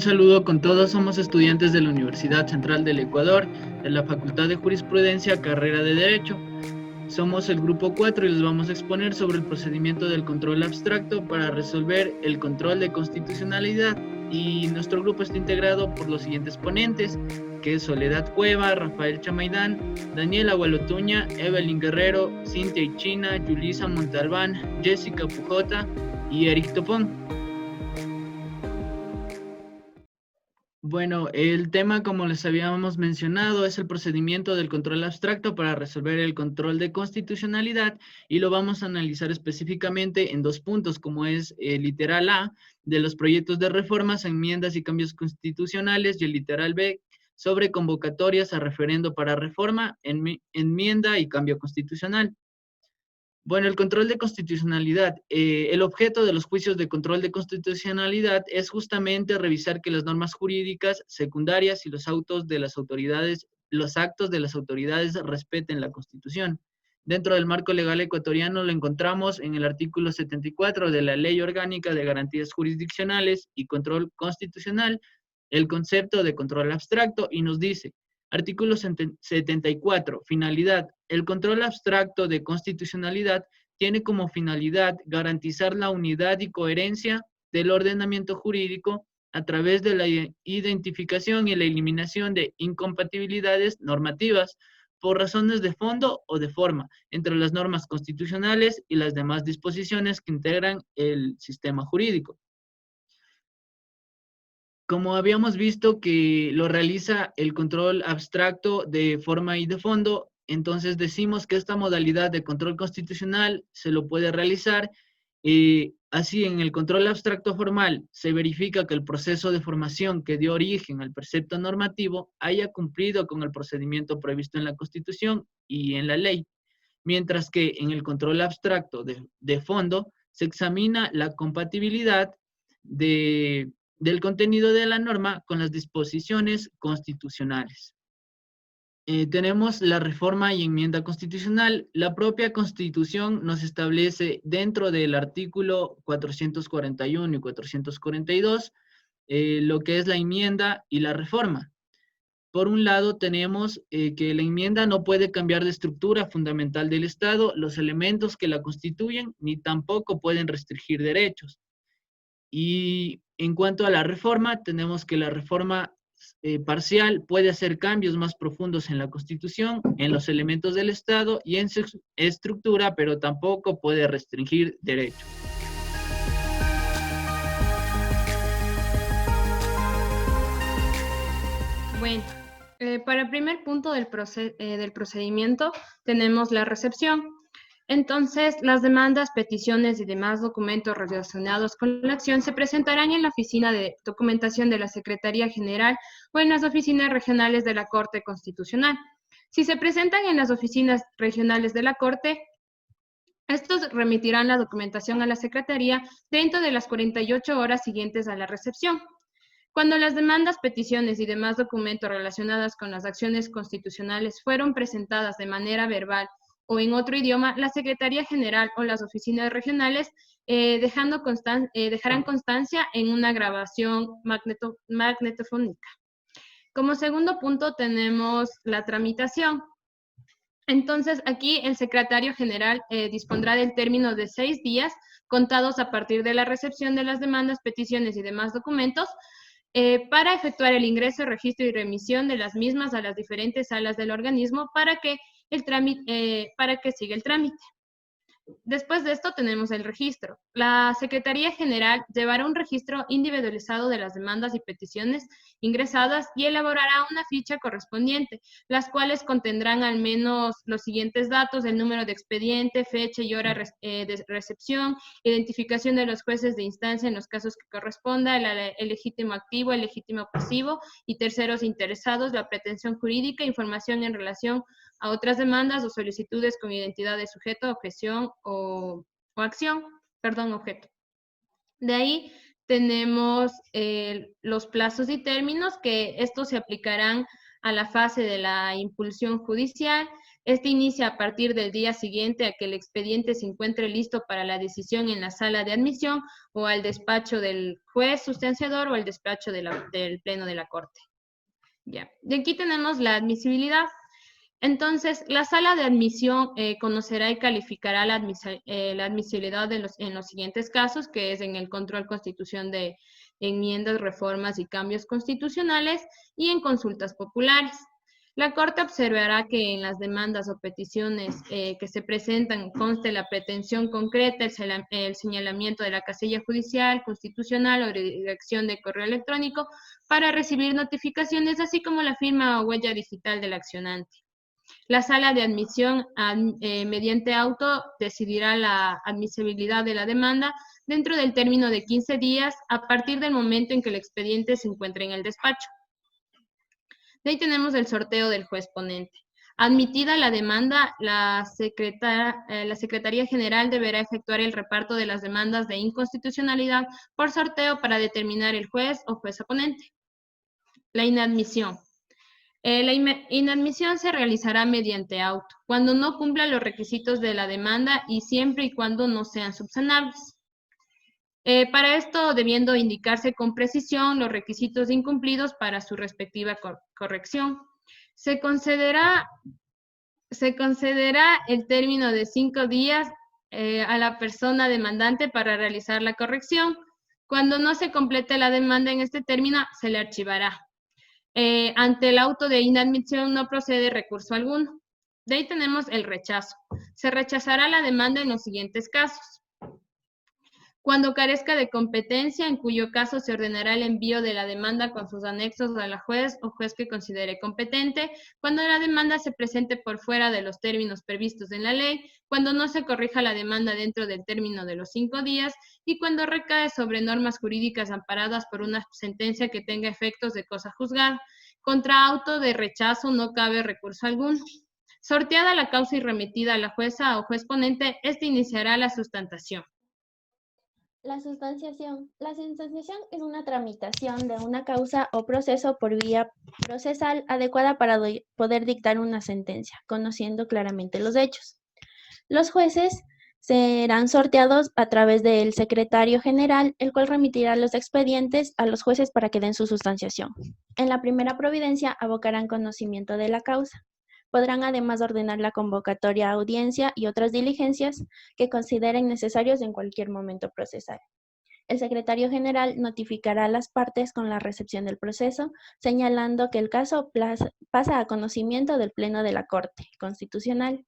saludo con todos. Somos estudiantes de la Universidad Central del Ecuador, de la Facultad de Jurisprudencia, carrera de Derecho. Somos el grupo 4 y les vamos a exponer sobre el procedimiento del control abstracto para resolver el control de constitucionalidad. Y nuestro grupo está integrado por los siguientes ponentes, que es Soledad Cueva, Rafael Chamaidán, Daniela Gualotuña, Evelyn Guerrero, Cintia Ichina, Yulisa Montalbán, Jessica Pujota y Eric Topón. Bueno, el tema, como les habíamos mencionado, es el procedimiento del control abstracto para resolver el control de constitucionalidad y lo vamos a analizar específicamente en dos puntos, como es el literal A de los proyectos de reformas, enmiendas y cambios constitucionales y el literal B sobre convocatorias a referendo para reforma, enmienda y cambio constitucional. Bueno, el control de constitucionalidad. El objeto de los juicios de control de constitucionalidad es justamente revisar que las normas jurídicas secundarias y los actos de las autoridades respeten la Constitución. Dentro del marco legal ecuatoriano lo encontramos en el artículo 74 de la Ley Orgánica de Garantías Jurisdiccionales y Control Constitucional, el concepto de control abstracto, y nos dice: artículo 74. Finalidad. El control abstracto de constitucionalidad tiene como finalidad garantizar la unidad y coherencia del ordenamiento jurídico a través de la identificación y la eliminación de incompatibilidades normativas por razones de fondo o de forma entre las normas constitucionales y las demás disposiciones que integran el sistema jurídico. Como habíamos visto que lo realiza el control abstracto de forma y de fondo, entonces decimos que esta modalidad de control constitucional se lo puede realizar. Así, en el control abstracto formal se verifica que el proceso de formación que dio origen al precepto normativo haya cumplido con el procedimiento previsto en la Constitución y en la ley, mientras que en el control abstracto de fondo se examina la compatibilidad del contenido de la norma con las disposiciones constitucionales. Tenemos la reforma y enmienda constitucional. La propia Constitución nos establece dentro del artículo 441 y 442 lo que es la enmienda y la reforma. Por un lado, tenemos que la enmienda no puede cambiar de estructura fundamental del Estado, los elementos que la constituyen, ni tampoco pueden restringir derechos. Y en cuanto a la reforma, tenemos que la reforma parcial puede hacer cambios más profundos en la Constitución, en los elementos del Estado y en su estructura, pero tampoco puede restringir derechos. Bueno, para el primer punto del procedimiento tenemos la recepción. Entonces, las demandas, peticiones y demás documentos relacionados con la acción se presentarán en la oficina de documentación de la Secretaría General o en las oficinas regionales de la Corte Constitucional. Si se presentan en las oficinas regionales de la Corte, estos remitirán la documentación a la Secretaría dentro de las 48 horas siguientes a la recepción. Cuando las demandas, peticiones y demás documentos relacionados con las acciones constitucionales fueron presentadas de manera verbal o en otro idioma, la Secretaría General o las oficinas regionales dejarán constancia en una grabación magnetofónica. Como segundo punto tenemos la tramitación. Entonces, aquí el secretario general dispondrá del término de 6 días contados a partir de la recepción de las demandas, peticiones y demás documentos para efectuar el ingreso, registro y remisión de las mismas a las diferentes salas del organismo para que siga el trámite. Después de esto tenemos el registro. La Secretaría General llevará un registro individualizado de las demandas y peticiones ingresadas y elaborará una ficha correspondiente, las cuales contendrán al menos los siguientes datos: el número de expediente, fecha y hora de recepción, identificación de los jueces de instancia en los casos que corresponda, el legítimo activo, el legítimo pasivo y terceros interesados, la pretensión jurídica, información en relación a otras demandas o solicitudes con identidad de sujeto, objeción o acción, objeto. De ahí tenemos los plazos y términos, que estos se aplicarán a la fase de la impulsión judicial. Este inicia a partir del día siguiente a que el expediente se encuentre listo para la decisión en la sala de admisión o al despacho del juez sustanciador o al despacho del Pleno de la Corte. Ya. De aquí tenemos la admisibilidad. Entonces, la sala de admisión conocerá y calificará la admisibilidad en los siguientes casos, que es en el control constitución de enmiendas, reformas y cambios constitucionales y en consultas populares. La Corte observará que en las demandas o peticiones que se presentan conste la pretensión concreta, el señalamiento de la casilla judicial, constitucional o dirección de correo electrónico para recibir notificaciones, así como la firma o huella digital del accionante. La sala de admisión mediante auto decidirá la admisibilidad de la demanda dentro del término de 15 días a partir del momento en que el expediente se encuentre en el despacho. De ahí tenemos el sorteo del juez ponente. Admitida la demanda, la Secretaría General deberá efectuar el reparto de las demandas de inconstitucionalidad por sorteo para determinar el juez o jueza ponente. La inadmisión. La inadmisión se realizará mediante auto, cuando no cumpla los requisitos de la demanda y siempre y cuando no sean subsanables. Para esto, debiendo indicarse con precisión los requisitos incumplidos para su respectiva corrección. Se concederá el término de 5 días a la persona demandante para realizar la corrección. Cuando no se complete la demanda en este término, se le archivará. Ante el auto de inadmisión no procede recurso alguno. De ahí tenemos el rechazo. Se rechazará la demanda en los siguientes casos. Cuando carezca de competencia, en cuyo caso se ordenará el envío de la demanda con sus anexos a la juez o juez que considere competente, cuando la demanda se presente por fuera de los términos previstos en la ley, cuando no se corrija la demanda dentro del término de los 5 días y cuando recae sobre normas jurídicas amparadas por una sentencia que tenga efectos de cosa juzgada. Contra auto de rechazo no cabe recurso alguno. Sorteada la causa y remitida a la jueza o juez ponente, este iniciará la sustantación. La sustanciación. La sustanciación es una tramitación de una causa o proceso por vía procesal adecuada para poder dictar una sentencia, conociendo claramente los hechos. Los jueces serán sorteados a través del secretario general, el cual remitirá los expedientes a los jueces para que den su sustanciación. En la primera providencia abocarán conocimiento de la causa. Podrán además ordenar la convocatoria a audiencia y otras diligencias que consideren necesarios en cualquier momento procesal. El secretario general notificará a las partes con la recepción del proceso, señalando que el caso pasa a conocimiento del Pleno de la Corte Constitucional.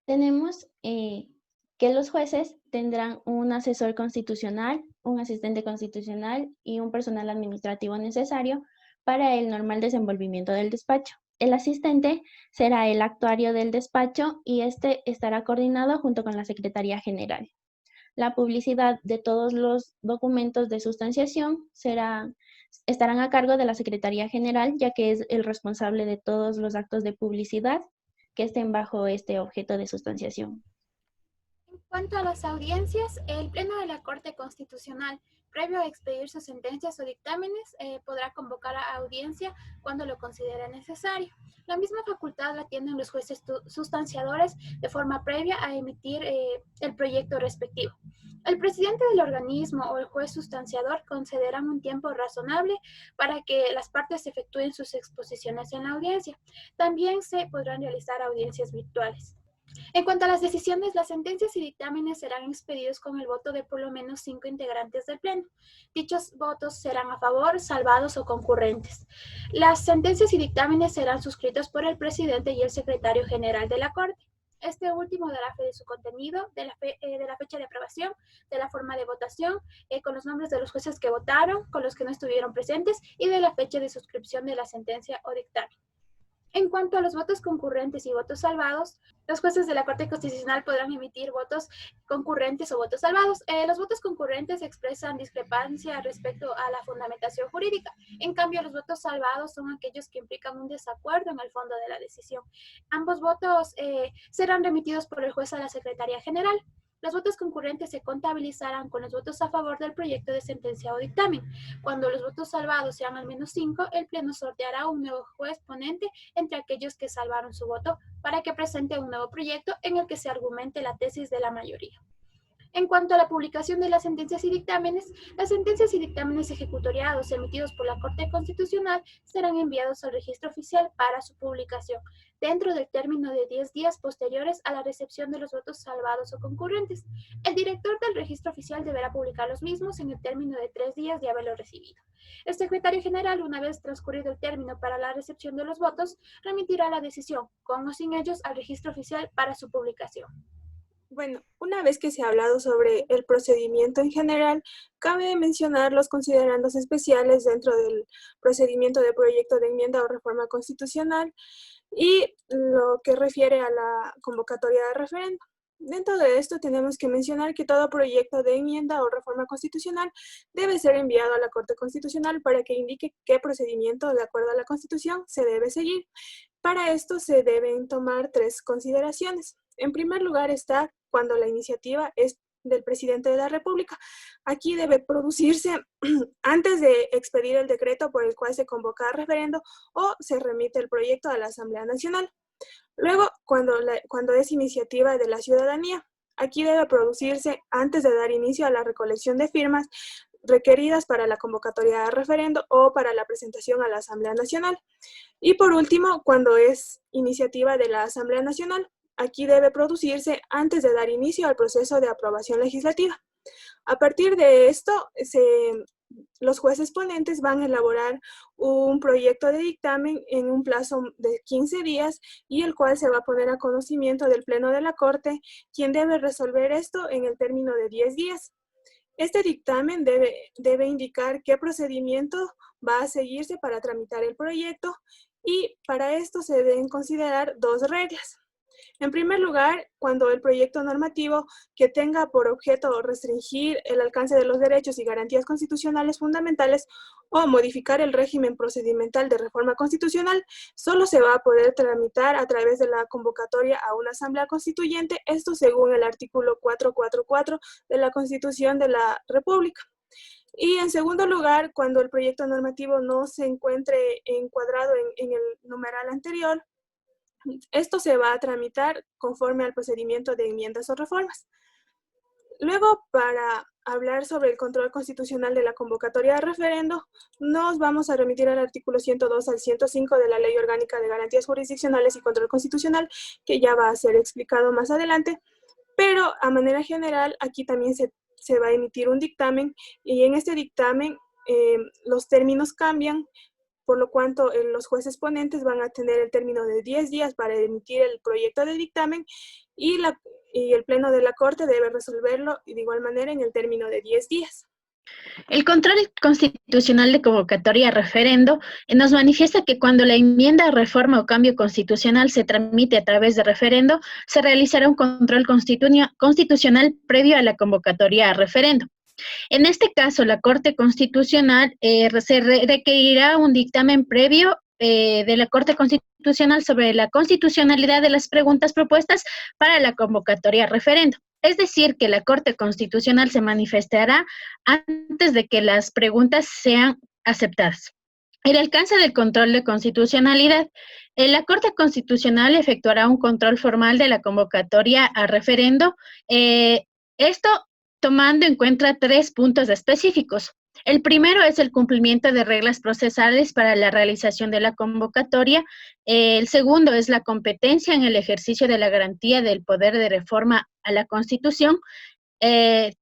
Tenemos que los jueces tendrán un asesor constitucional, un asistente constitucional y un personal administrativo necesario para el normal desenvolvimiento del despacho. El asistente será el actuario del despacho y este estará coordinado junto con la Secretaría General. La publicidad de todos los documentos de sustanciación estarán a cargo de la Secretaría General, ya que es el responsable de todos los actos de publicidad que estén bajo este objeto de sustanciación. En cuanto a las audiencias, el Pleno de la Corte Constitucional, previo a expedir sus sentencias o dictámenes, podrá convocar a audiencia cuando lo considere necesario. La misma facultad la tienen los jueces sustanciadores de forma previa a emitir el proyecto respectivo. El presidente del organismo o el juez sustanciador concederán un tiempo razonable para que las partes efectúen sus exposiciones en la audiencia. También se podrán realizar audiencias virtuales. En cuanto a las decisiones, las sentencias y dictámenes serán expedidos con el voto de por lo menos 5 integrantes del Pleno. Dichos votos serán a favor, salvados o concurrentes. Las sentencias y dictámenes serán suscritos por el presidente y el secretario general de la Corte. Este último dará fe de su contenido, de la fecha de aprobación, de la forma de votación, con los nombres de los jueces que votaron, con los que no estuvieron presentes y de la fecha de suscripción de la sentencia o dictamen. En cuanto a los votos concurrentes y votos salvados, los jueces de la Corte Constitucional podrán emitir votos concurrentes o votos salvados. Los votos concurrentes expresan discrepancia respecto a la fundamentación jurídica. En cambio, los votos salvados son aquellos que implican un desacuerdo en el fondo de la decisión. Ambos votos serán remitidos por el juez a la Secretaría General. Los votos concurrentes se contabilizarán con los votos a favor del proyecto de sentencia o dictamen. Cuando los votos salvados sean al menos 5, el Pleno sorteará un nuevo juez ponente entre aquellos que salvaron su voto para que presente un nuevo proyecto en el que se argumente la tesis de la mayoría. En cuanto a la publicación de las sentencias y dictámenes ejecutoriados emitidos por la Corte Constitucional serán enviados al registro oficial para su publicación, dentro del término de 10 días posteriores a la recepción de los votos salvados o concurrentes. El director del registro oficial deberá publicar los mismos en el término de 3 días de haberlo recibido. El secretario general, una vez transcurrido el término para la recepción de los votos, remitirá la decisión, con o sin ellos, al registro oficial para su publicación. Bueno, una vez que se ha hablado sobre el procedimiento en general, cabe mencionar los considerandos especiales dentro del procedimiento de proyecto de enmienda o reforma constitucional y lo que refiere a la convocatoria de referendo. Dentro de esto tenemos que mencionar que todo proyecto de enmienda o reforma constitucional debe ser enviado a la Corte Constitucional para que indique qué procedimiento, de acuerdo a la Constitución, se debe seguir. Para esto se deben tomar 3 consideraciones. En primer lugar está cuando la iniciativa es del presidente de la República. Aquí debe producirse antes de expedir el decreto por el cual se convoca a referendo o se remite el proyecto a la Asamblea Nacional. Luego, cuando es iniciativa de la ciudadanía, aquí debe producirse antes de dar inicio a la recolección de firmas requeridas para la convocatoria de referendo o para la presentación a la Asamblea Nacional. Y por último, cuando es iniciativa de la Asamblea Nacional, aquí debe producirse antes de dar inicio al proceso de aprobación legislativa. A partir de esto, los jueces ponentes van a elaborar un proyecto de dictamen en un plazo de 15 días y el cual se va a poner a conocimiento del Pleno de la Corte, quien debe resolver esto en el término de 10 días. Este dictamen debe indicar qué procedimiento va a seguirse para tramitar el proyecto y para esto se deben considerar 2 reglas. En primer lugar, cuando el proyecto normativo que tenga por objeto restringir el alcance de los derechos y garantías constitucionales fundamentales o modificar el régimen procedimental de reforma constitucional, solo se va a poder tramitar a través de la convocatoria a una asamblea constituyente, esto según el artículo 444 de la Constitución de la República. Y en segundo lugar, cuando el proyecto normativo no se encuentre encuadrado en el numeral anterior, esto se va a tramitar conforme al procedimiento de enmiendas o reformas. Luego, para hablar sobre el control constitucional de la convocatoria de referendo, nos vamos a remitir al artículo 102 al 105 de la Ley Orgánica de Garantías Jurisdiccionales y Control Constitucional, que ya va a ser explicado más adelante, pero a manera general, aquí también se va a emitir un dictamen, y en este dictamen los términos cambian, por lo cual los jueces ponentes van a tener el término de 10 días para emitir el proyecto de dictamen y el Pleno de la Corte debe resolverlo de igual manera en el término de 10 días. El control constitucional de convocatoria a referendo nos manifiesta que cuando la enmienda, reforma o cambio constitucional se tramite a través de referendo, se realizará un control constitucional previo a la convocatoria a referendo. En este caso, la Corte Constitucional se requerirá un dictamen previo de la Corte Constitucional sobre la constitucionalidad de las preguntas propuestas para la convocatoria a referendo. Es decir, que la Corte Constitucional se manifestará antes de que las preguntas sean aceptadas. El alcance del control de constitucionalidad. La Corte Constitucional efectuará un control formal de la convocatoria a referendo. Esto tomando en cuenta 3 puntos específicos. El primero es el cumplimiento de reglas procesales para la realización de la convocatoria. El segundo es la competencia en el ejercicio de la garantía del poder de reforma a la Constitución. 3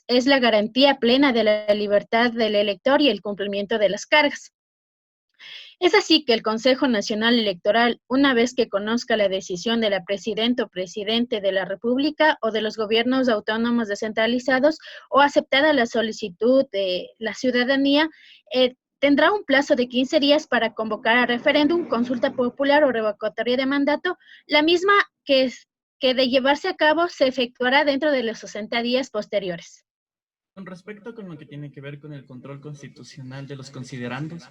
es la garantía plena de la libertad del elector y el cumplimiento de las cargas. Es así que el Consejo Nacional Electoral, una vez que conozca la decisión de la Presidenta o Presidente de la República o de los gobiernos autónomos descentralizados o aceptada la solicitud de la ciudadanía, tendrá un plazo de 15 días para convocar a referéndum, consulta popular o revocatoria de mandato, la misma que de llevarse a cabo se efectuará dentro de los 60 días posteriores. Con respecto con lo que tiene que ver con el control constitucional de los considerandos,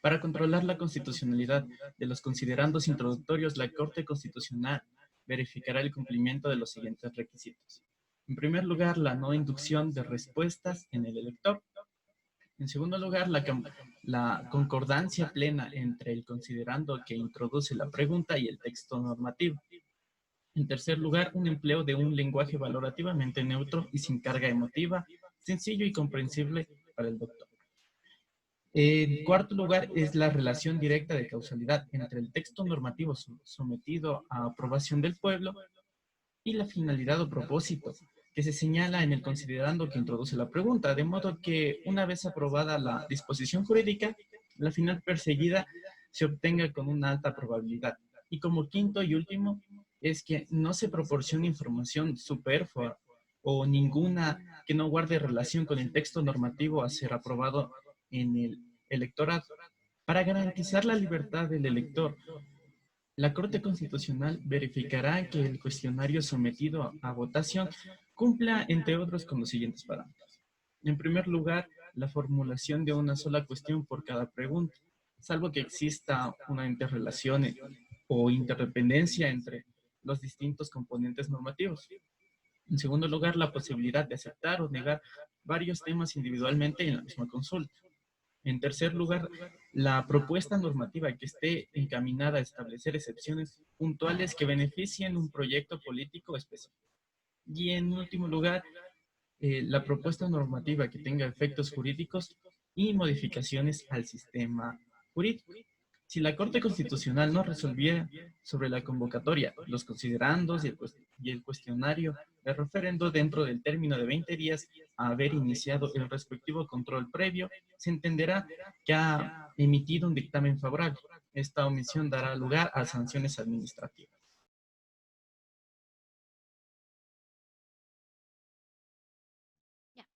para controlar la constitucionalidad de los considerandos introductorios, la Corte Constitucional verificará el cumplimiento de los siguientes requisitos. En primer lugar, la no inducción de respuestas en el elector. En segundo lugar, la concordancia plena entre el considerando que introduce la pregunta y el texto normativo. En tercer lugar, un empleo de un lenguaje valorativamente neutro y sin carga emotiva, sencillo y comprensible para el doctor. En cuarto lugar, es la relación directa de causalidad entre el texto normativo sometido a aprobación del pueblo y la finalidad o propósito que se señala en el considerando que introduce la pregunta, de modo que una vez aprobada la disposición jurídica, la final perseguida se obtenga con una alta probabilidad. Y como quinto y último, es que no se proporcione información superflua o ninguna que no guarde relación con el texto normativo a ser aprobado en el electorado. Para garantizar la libertad del elector, la Corte Constitucional verificará que el cuestionario sometido a votación cumpla, entre otros, con los siguientes parámetros. En primer lugar, la formulación de una sola cuestión por cada pregunta, salvo que exista una interrelación o interdependencia entre los distintos componentes normativos. En segundo lugar, la posibilidad de aceptar o negar varios temas individualmente en la misma consulta. En tercer lugar, la propuesta normativa que esté encaminada a establecer excepciones puntuales que beneficien un proyecto político específico. Y en último lugar, la propuesta normativa que tenga efectos jurídicos y modificaciones al sistema jurídico. Si la Corte Constitucional no resolviera sobre la convocatoria, los considerandos y el cuestionario de referendo dentro del término de 20 días a haber iniciado el respectivo control previo, se entenderá que ha emitido un dictamen favorable. Esta omisión dará lugar a sanciones administrativas. Ya,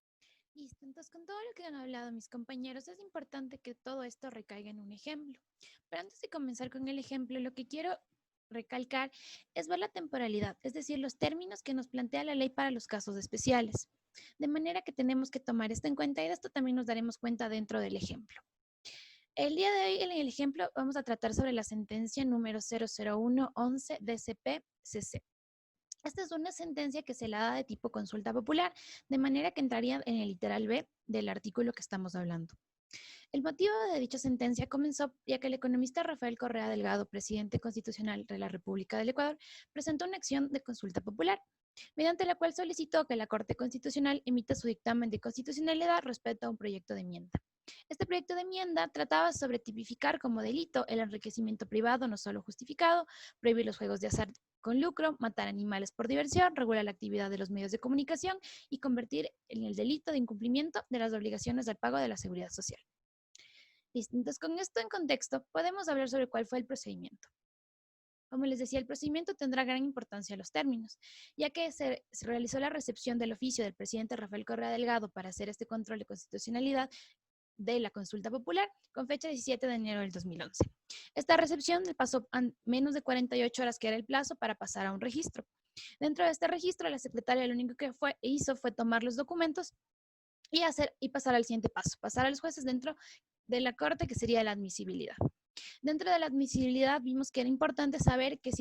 listo. Entonces, con todo lo que han hablado mis compañeros, es importante que todo esto recaiga en un ejemplo. Pero antes de comenzar con el ejemplo, lo que quiero recalcar es ver la temporalidad, es decir, los términos que nos plantea la ley para los casos especiales. De manera que tenemos que tomar esto en cuenta y de esto también nos daremos cuenta dentro del ejemplo. El día de hoy, en el ejemplo, vamos a tratar sobre la sentencia número 00111 DCP-CC. Esta es una sentencia que se la da de tipo consulta popular, de manera que entraría en el literal B del artículo que estamos hablando. El motivo de dicha sentencia comenzó ya que el economista Rafael Correa Delgado, presidente constitucional de la República del Ecuador, presentó una acción de consulta popular, mediante la cual solicitó que la Corte Constitucional emita su dictamen de constitucionalidad respecto a un proyecto de enmienda. Este proyecto de enmienda trataba sobre tipificar como delito el enriquecimiento privado no solo justificado, prohibir los juegos de azar con lucro, matar animales por diversión, regular la actividad de los medios de comunicación y convertir en el delito de incumplimiento de las obligaciones del pago de la seguridad social. Listo, entonces con esto en contexto podemos hablar sobre cuál fue el procedimiento. Como les decía, el procedimiento tendrá gran importancia a los términos, ya que se realizó la recepción del oficio del presidente Rafael Correa Delgado para hacer este control de constitucionalidad de la consulta popular con fecha 17 de enero del 2011. Esta recepción pasó a menos de 48 horas, que era el plazo para pasar a un registro. Dentro de este registro, la secretaria lo único que hizo fue tomar los documentos y pasar al siguiente paso, pasar a los jueces dentro de la corte, que sería la admisibilidad. Dentro de la admisibilidad vimos que era importante saber que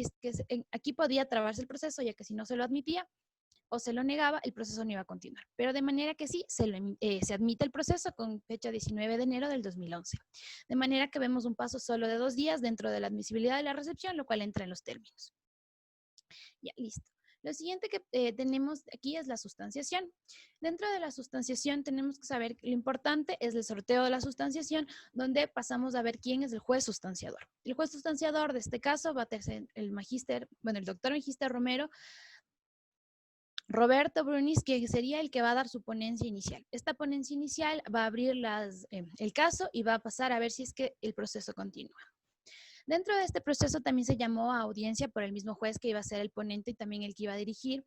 aquí podía trabarse el proceso, ya que si no se lo admitía o se lo negaba, el proceso no iba a continuar. Pero de manera que sí, se admite el proceso con fecha 19 de enero del 2011. De manera que vemos un paso solo de 2 días dentro de la admisibilidad de la recepción, lo cual entra en los términos. Ya, listo. Lo siguiente que tenemos aquí es la sustanciación. Dentro de la sustanciación tenemos que saber que lo importante es el sorteo de la sustanciación, donde pasamos a ver quién es el juez sustanciador. El juez sustanciador de este caso va a ser el doctor Magister Romero, Roberto Brunis, que sería el que va a dar su ponencia inicial. Esta ponencia inicial va a abrir el caso y va a pasar a ver si es que el proceso continúa. Dentro de este proceso también se llamó a audiencia por el mismo juez que iba a ser el ponente y también el que iba a dirigir,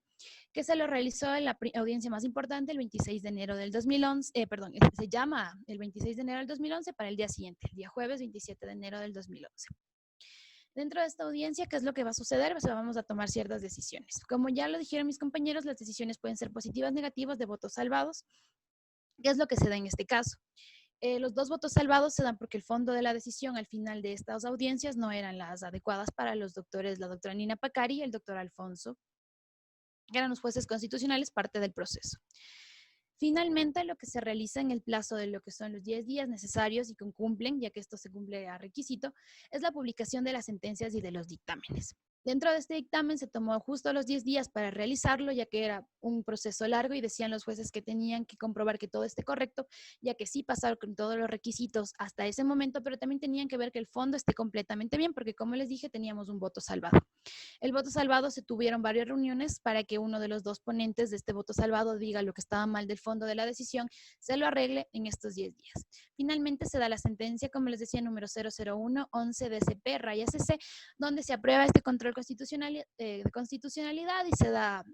que se lo realizó en la audiencia más importante el 26 de enero del 2011, se llama el 26 de enero del 2011 para el día siguiente, el día jueves 27 de enero del 2011. Dentro de esta audiencia, ¿qué es lo que va a suceder? Pues vamos a tomar ciertas decisiones. Como ya lo dijeron mis compañeros, las decisiones pueden ser positivas, negativas, de votos salvados. ¿Qué es lo que se da en este caso? Los 2 votos salvados se dan porque el fondo de la decisión al final de estas audiencias no eran las adecuadas para los doctores, la doctora Nina Pacari y el doctor Alfonso que eran los jueces constitucionales, parte del proceso. Finalmente, lo que se realiza en el plazo de lo que son los 10 días necesarios y que cumplen, ya que esto se cumple a requisito, es la publicación de las sentencias y de los dictámenes. Dentro de este dictamen se tomó justo los 10 días para realizarlo, ya que era un proceso largo y decían los jueces que tenían que comprobar que todo esté correcto, ya que sí pasaron con todos los requisitos hasta ese momento, pero también tenían que ver que el fondo esté completamente bien, porque como les dije, teníamos un voto salvado. El voto salvado, se tuvieron varias reuniones para que uno de los dos ponentes de este voto salvado diga lo que estaba mal del fondo de la decisión, se lo arregle en estos 10 días. Finalmente se da la sentencia, como les decía, número 001-11 DCP-CC, donde se aprueba este control de constitucionalidad y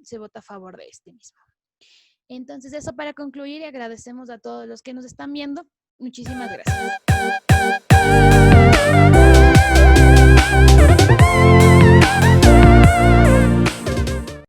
se vota a favor de este mismo. Entonces, eso para concluir, y agradecemos a todos los que nos están viendo. Muchísimas gracias.